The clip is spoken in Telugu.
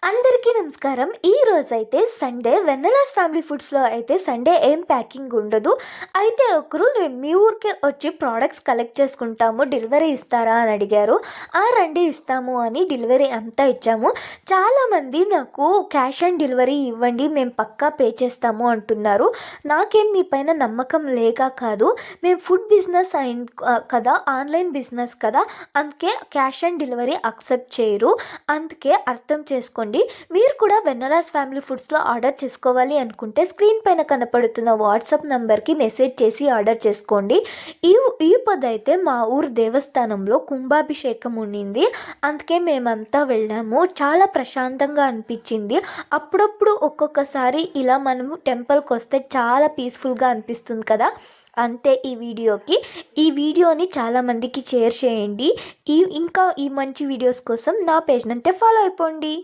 అందరికీ నమస్కారం. ఈ రోజైతే సండే వెన్నెలాస్ ఫ్యామిలీ ఫుడ్స్‌లో అయితే సండే ఏం ప్యాకింగ్ ఉండదు. అయితే ఒకరు మీ ఊరికే వచ్చి ప్రొడక్ట్స్ కలెక్ట్ చేసుకుంటాము. డెలివరీ ఇస్తారా అని అడిగారు. రండి ఇస్తాము అని డెలివరీ అంతా ఇచ్చాము. చాలామంది నాకు క్యాష్ ఆన్ డెలివరీ ఇవ్వండి, మేము పక్కా పే చేస్తాము అంటున్నారు. నాకేం మీ పైన నమ్మకం లేక కాదు. మేము ఫుడ్ బిజినెస్ కదా, ఆన్లైన్ బిజినెస్ కదా, అందుకే క్యాష్ ఆన్ డెలివరీ యాక్సెప్ట్ చేయరు. అందుకే అర్థం చేసుకోండి. మీరు కూడా వెన్నెలాస్ ఫ్యామిలీ ఫుడ్స్లో ఆర్డర్ చేసుకోవాలి అనుకుంటే స్క్రీన్ పైన కనపడుతున్న వాట్సాప్ నంబర్కి మెసేజ్ చేసి ఆర్డర్ చేసుకోండి. ఈ పొద్దు మా ఊరు దేవస్థానంలో కుంభాభిషేకం ఉండింది. అందుకే మేమంతా వెళ్ళాము. చాలా ప్రశాంతంగా అనిపించింది. అప్పుడప్పుడు ఒక్కొక్కసారి ఇలా మనము టెంపుల్కి వస్తే చాలా పీస్ఫుల్గా అనిపిస్తుంది కదా. అంతే ఈ వీడియోని చాలామందికి షేర్ చేయండి. ఇంకా ఈ మంచి వీడియోస్ కోసం నా పేజ్నంటే ఫాలో అయిపోండి.